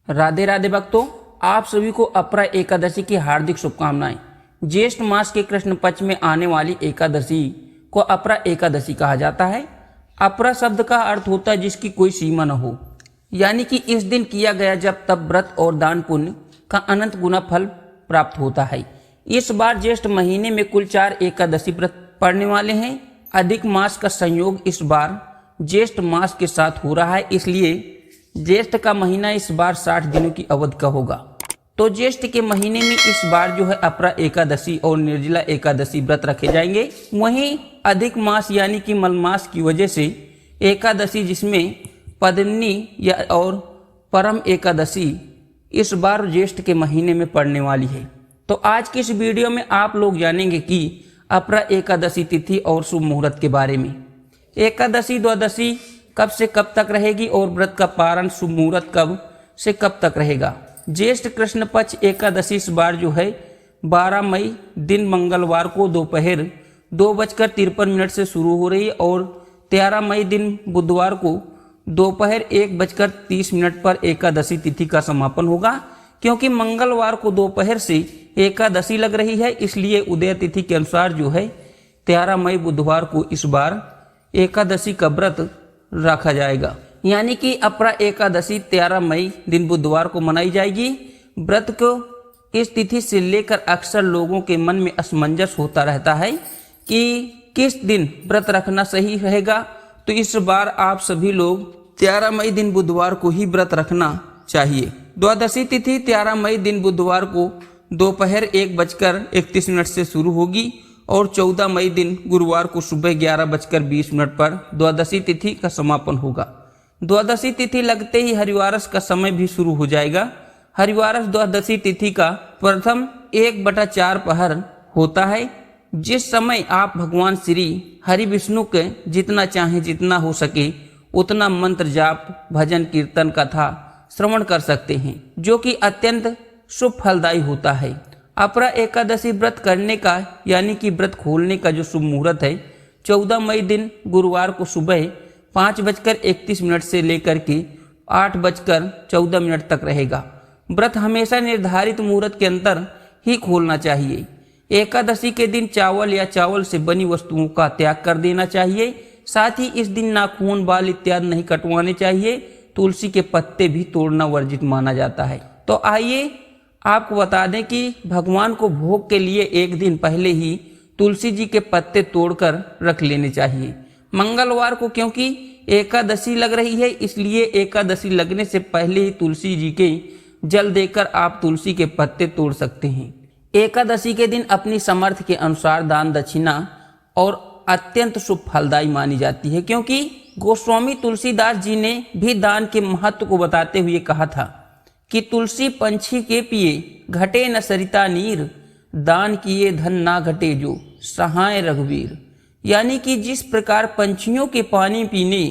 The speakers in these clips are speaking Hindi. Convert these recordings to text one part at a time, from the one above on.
राधे राधे भक्तों, आप सभी को अपरा एकादशी की हार्दिक शुभकामनाएं। ज्येष्ठ मास के कृष्ण पक्ष में आने वाली एकादशी को अपरा एकादशी कहा जाता है। अपरा शब्द का अर्थ होता है जिसकी कोई सीमा न हो, यानी कि इस दिन किया गया जब तब व्रत और दान पुण्य का अनंत गुना फल प्राप्त होता है। इस बार ज्येष्ठ महीने में कुल 4 एकादशी व्रत पड़ने वाले हैं। अधिक मास का संयोग इस बार ज्येष्ठ मास के साथ हो रहा है, इसलिए ज्येष्ठ का महीना इस बार 60 दिनों की अवधि का होगा। तो ज्येष्ठ के महीने में इस बार जो है अपरा एकादशी और निर्जला एकादशी व्रत रखे जाएंगे। वहीं अधिक मास यानी कि मलमास की वजह से एकादशी जिसमें पद्मिनी या और परम एकादशी इस बार ज्येष्ठ के महीने में पड़ने वाली है। तो आज की इस वीडियो में आप लोग जानेंगे कि अपरा एकादशी तिथि और शुभ मुहूर्त के बारे में। एकादशी द्वादशी कब से कब तक रहेगी और व्रत का पारण शुभ मुहूर्त कब से कब तक रहेगा। ज्येष्ठ कृष्ण पक्ष एकादशी इस बार जो है 12 मई दिन मंगलवार को दोपहर 2:53 से शुरू हो रही है और 13 मई दिन बुधवार को दोपहर 1:30 पर एकादशी तिथि का समापन होगा। क्योंकि मंगलवार को दोपहर से एकादशी लग रही है, इसलिए उदय तिथि के अनुसार जो है 13 मई बुधवार को इस बार एकादशी का व्रत रखा जाएगा। यानी कि अपरा एकादशी 13 मई दिन बुधवार को मनाई जाएगी। व्रत को इस तिथि से लेकर अक्सर लोगों के मन में असमंजस होता रहता है कि किस दिन व्रत रखना सही रहेगा। तो इस बार आप सभी लोग 13 मई दिन बुधवार को ही व्रत रखना चाहिए। द्वादशी तिथि 13 मई दिन बुधवार को दोपहर 1:31 से शुरू होगी और 14 मई दिन गुरुवार को सुबह 11:20 पर द्वादशी तिथि का समापन होगा। द्वादशी तिथि लगते ही हरिवारस का समय भी शुरू हो जाएगा। हरिवारस द्वादशी तिथि का प्रथम 1/4 पहर होता है, जिस समय आप भगवान श्री हरि विष्णु के जितना चाहे जितना हो सके उतना मंत्र जाप भजन कीर्तन कथा श्रवण कर सकते हैं, जो कि अत्यंत शुभ फलदायी होता है। अपरा एकादशी व्रत करने का यानी कि व्रत खोलने का जो शुभ मुहूर्त है 14 मई दिन गुरुवार को सुबह 5:31 से लेकर के 8:14 तक रहेगा। व्रत हमेशा निर्धारित मुहूर्त के अंदर ही खोलना चाहिए। एकादशी के दिन चावल या चावल से बनी वस्तुओं का त्याग कर देना चाहिए। साथ ही इस दिन नाखून बाल इत्यादि नहीं कटवाने चाहिए। तुलसी के पत्ते भी तोड़ना वर्जित माना जाता है। तो आइए आपको बता दें कि भगवान को भोग के लिए एक दिन पहले ही तुलसी जी के पत्ते तोड़कर रख लेने चाहिए। मंगलवार को क्योंकि एकादशी लग रही है, इसलिए एकादशी लगने से पहले ही तुलसी जी के जल देकर आप तुलसी के पत्ते तोड़ सकते हैं। एकादशी के दिन अपनी समर्थ के अनुसार दान दक्षिणा और अत्यंत शुभ फलदायी मानी जाती है। क्योंकि गोस्वामी तुलसीदास जी ने भी दान के महत्व को बताते हुए कहा था कि तुलसी पंछी के पिए घटे न सरिता नीर, दान किए धन ना घटे जो सहाय रघुवीर। यानी कि जिस प्रकार पंछियों के पानी पीने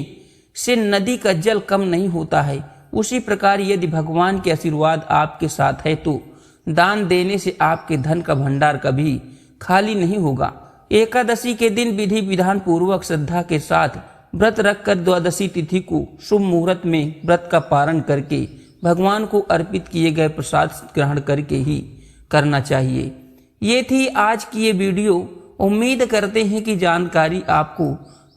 से नदी का जल कम नहीं होता है, उसी प्रकार यदि भगवान के आशीर्वाद आपके साथ है तो दान देने से आपके धन का भंडार कभी खाली नहीं होगा। एकादशी के दिन विधि विधान पूर्वक श्रद्धा के साथ व्रत रखकर द्वादशी तिथि को शुभ मुहूर्त में व्रत का पारण करके भगवान को अर्पित किए गए प्रसाद ग्रहण करके ही करना चाहिए। ये थी आज की ये वीडियो। उम्मीद करते हैं कि जानकारी आपको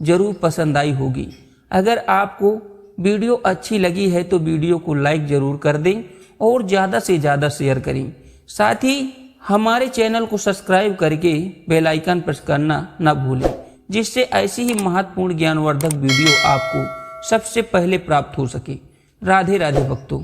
जरूर पसंद आई होगी। अगर आपको वीडियो अच्छी लगी है तो वीडियो को लाइक जरूर कर दें और ज़्यादा से ज़्यादा शेयर करें। साथ ही हमारे चैनल को सब्सक्राइब करके बेल आइकन प्रेस करना न भूलें, जिससे ऐसी ही महत्वपूर्ण ज्ञानवर्धक वीडियो आपको सबसे पहले प्राप्त हो सके। राधे राधे भक्तों।